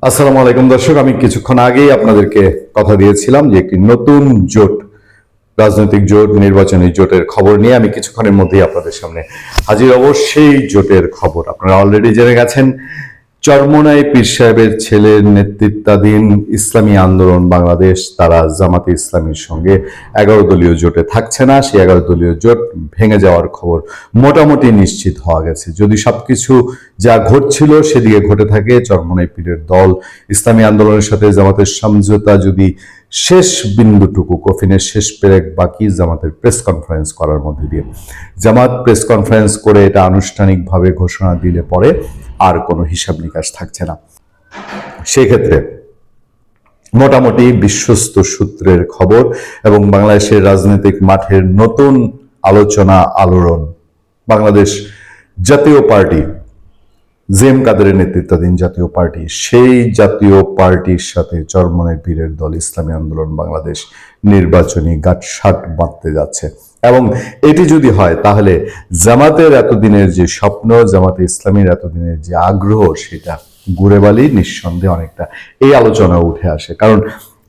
আসসালামু আলাইকুম দর্শক, আমি কিছুক্ষণ আগেই আপনাদেরকে কথা দিয়েছিলাম যে একটি নতুন জোট, রাজনৈতিক জোট, নির্বাচনী জোটের খবর নিয়ে আমি কিছুক্ষণের মধ্যেই আপনাদের সামনে হাজির হব। সেই জোটের খবর আপনারা অলরেডি জেনে গেছেন। চরমোনাই পীর সাহেবের ছেলের নেতৃত্বাধীন ইসলামী আন্দোলন বাংলাদেশ, তারা জামাতে ইসলামীর সঙ্গে 11 দলীয় জোটে থাকছে না। সেই 11 দলীয় জোট ভেঙে যাওয়ার খবর মোটামুটি নিশ্চিত হওয়া গেছে। যদি সবকিছু যা ঘটছিল সেদিকে ঘটে থাকে, চরমোনাই পীরের দল ইসলামী আন্দোলনের সাথে জামাতের সমঝোতা যদি শেষ বিন্দুটুকু, কফিনের শেষ পেরেক বাকি জামাতের প্রেস কনফারেন্স করার মধ্যে দিয়ে, জামাত প্রেস কনফারেন্স করে এটা আনুষ্ঠানিকভাবে ঘোষণা দিলে পরে আর কোনো হিসাব নিকাশ থাকছে না। সেক্ষেত্রে মোটামুটি বিশ্বস্ত সূত্রের খবর এবং বাংলাদেশের রাজনৈতিক মাঠের নতুন আলোচনা আলোড়ন, বাংলাদেশ জাতীয় পার্টি, জেএম কাদেরের নেতৃত্বাধীন জাতীয় পার্টি, সেই জাতীয় পার্টির সাথে চরমোনাই পীরের দল ইসলামী আন্দোলন বাংলাদেশ নির্বাচনী গাঁটছাঁট বাঁধতে যাচ্ছে। এবং এটি যদি হয় তাহলে জামাতের এতদিনের যে স্বপ্ন, জামাতে ইসলামীর এতদিনের যে আগ্রহ, সেটা ঘুরে বালি নিঃসন্দেহে অনেকটা এই আলোচনা উঠে আসে। কারণ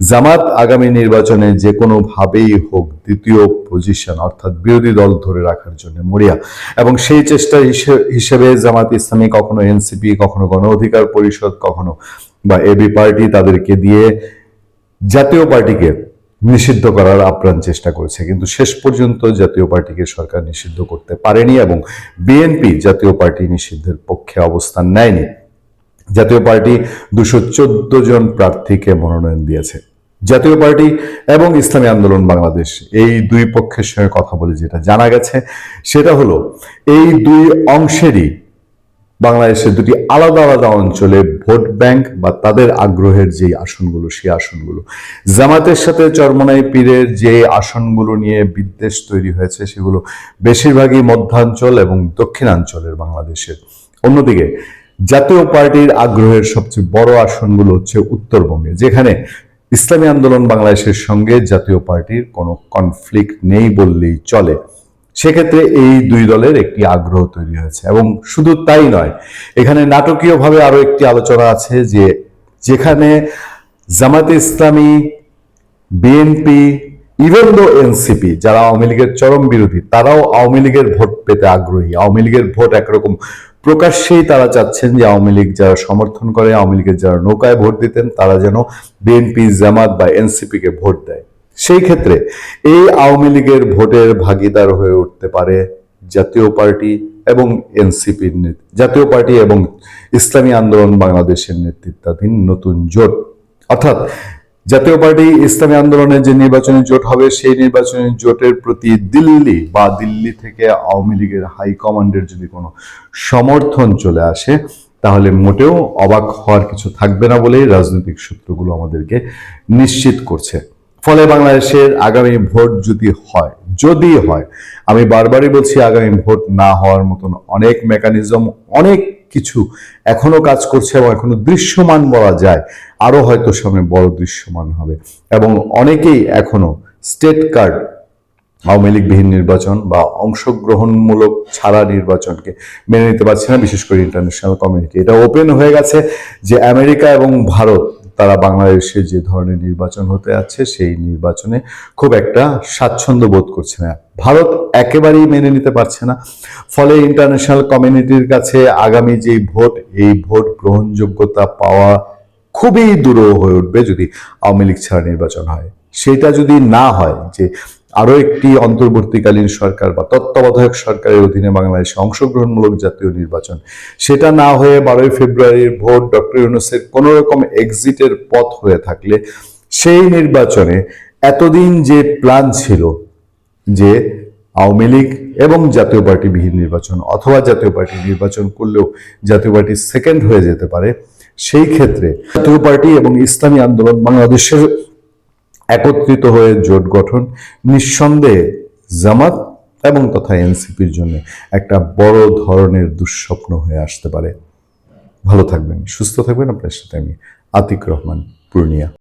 জামাত আগামী নির্বাচনে যে কোনোভাবেই হোক দ্বিতীয় পজিশন অর্থাৎ বিরোধী দল ধরে রাখার জন্য মরিয়া, এবং সেই চেষ্টা হিসেবে জামাত ইসলামী কখনো এনসিপি, কখনো গণ অধিকার পরিষদ, কখনো বা এবি পার্টি তাদেরকে দিয়ে জাতীয় পার্টিকে নিষিদ্ধ করার আপ্রাণ চেষ্টা করেছে, কিন্তু শেষ পর্যন্ত জাতীয় পার্টিকে সরকার নিষিদ্ধ করতে পারেনি এবং বিএনপি জাতীয় পার্টি নিষিদ্ধের পক্ষে অবস্থান নেয়নি। জাতীয় পার্টি 214 জন প্রার্থীকে মনোনয়ন দিয়েছে। জাতীয় পার্টি এবং ইসলামী আন্দোলন বাংলাদেশ এই দুই পক্ষের সঙ্গে কথা বলে যেটা জানা গেছে সেটা হলো, এই দুই অংশেরই বাংলাদেশের দুটি আলাদা আলাদা অঞ্চলে ভোট ব্যাংক বা তাদের আগ্রহের যে আসনগুলো, সেই আসনগুলো জামাতের সাথে চরমোনাই পীরের যে আসনগুলো নিয়ে বিদ্বেষ তৈরি হয়েছে সেগুলো বেশিরভাগই মধ্যাঞ্চল এবং দক্ষিণাঞ্চলের বাংলাদেশের। অন্যদিকে জাতীয় পার্টির আগ্রহের সবচেয়ে বড় আসনগুলো হচ্ছে উত্তরবঙ্গে, যেখানে ইসলামী আন্দোলন বাংলাদেশের সঙ্গে জাতীয় পার্টির কোনো কনফ্লিক্ট নেই বললেই চলে। সেক্ষেত্রে এই দুই দলের একটি আগ্রহ তৈরি হয়েছে। এবং শুধু তাই নয়, এখানে নাটকীয়ভাবে আরো একটি আলোচনা আছে যে যেখানে জামাতে ইসলামী, বিএনপি, ইভেন দো এনসিপি, যারা আওয়ামী লীগের চরম বিরোধী, তারাও আওয়ামী লীগের ভোট পেতে আগ্রহী। আওয়ামী লীগের ভোট একরকম প্রকাশ্যেই তারা চাচ্ছেন যে আওয়ামী লীগ যারা সমর্থন করে, আওয়ামী লীগের যারা নৌকায় ভোট দিতেন, তারা যেন বিএনপি, জামাত বা এনসিপি কে ভোট দেয়। সেই ক্ষেত্রে এই আওয়ামী লীগের ভোটের ভাগিদার হয়ে উঠতে পারে জাতীয় পার্টি এবং এনসিপির, জাতীয় পার্টি এবং ইসলামী আন্দোলন বাংলাদেশের নেতৃত্বাধীন নতুন জোট। অর্থাৎ জাতীয় পার্টি ইসলামী আন্দোলনের যে নির্বাচনী জোট হবে, সেই নির্বাচনী জোটের প্রতি দিল্লি বা দিল্লি থেকে আওয়ামী লীগের হাইকমান্ডের যদি কোনো সমর্থন চলে আসে, তাহলে মোটেও অবাক হওয়ার কিছু থাকবে না বলেই রাজনৈতিক সূত্রগুলো আমাদেরকে নিশ্চিত করছে। ফলে বাংলাদেশের আগামী ভোট যদি হয়, আমি বারবারই বলছি, আগামী ভোট না হওয়ার মতন অনেক মেকানিজম, অনেক কিছু এখনো কাজ করছে এবং এখনো দৃশ্যমান বলা যায়, আরো হয়তো সামনে বড় দৃশ্যমান হবে। এবং অনেকেই এখনো স্টেট কার্ড, আওয়ামী লীগবিহীন নির্বাচন বা অংশগ্রহণমূলক ছাড়া নির্বাচনকে মেনে নিতে পারছে না, বিশেষ করে ইন্টারন্যাশনাল কমিউনিটি। এটা ওপেন হয়ে গেছে যে আমেরিকা এবং ভারত, তারা বাংলাদেশে যে ধরনের নির্বাচন হতে যাচ্ছে সেই নির্বাচনে খুব একটা স্বাচ্ছন্দ্য বোধ করছে না। ভারত একেবারেই মেনে নিতে পারছে না। ফলে ইন্টারন্যাশনাল কমিউনিটির কাছে আগামী যে ভোট, এই ভোট গ্রহণযোগ্যতা পাওয়া খুবই দুরূহ হয়ে উঠবে যদি আওয়ামী লীগ ছাড়া নির্বাচন হয়। সেটা যদি না হয়, যে আরো একটি অন্তর্বর্তীকালীন সরকার বা তত্ত্বাবধায়ক সরকারের অধীনে বাংলাদেশে অংশগ্রহণমূলক জাতীয় নির্বাচন, সেটা না হয়ে 12ই ফেব্রুয়ারির ভোট ডক্টর ইউনূসের কোন রকম এক্সিটের পথ হয়ে থাকলে, সেই নির্বাচনে এতদিন যে প্ল্যান ছিল যে আওয়ামী লীগ এবং জাতীয় পার্টি বিহীন নির্বাচন, অথবা জাতীয় পার্টি নির্বাচন করলেও জাতীয় পার্টি সেকেন্ড হয়ে যেতে পারে, সেই ক্ষেত্রে জাতীয় পার্টি এবং ইসলামী আন্দোলন বাংলাদেশের একত্রিত হয়ে জোট গঠন নিঃসন্দেহে জামাত এবং তথা এনসিপির জন্য একটা বড় ধরনের দুঃস্বপ্ন হয়ে আসতে পারে। ভালো থাকবেন, সুস্থ থাকবেন। আপনার সাথে আমি আতিক রহমান, পূর্ণিয়া।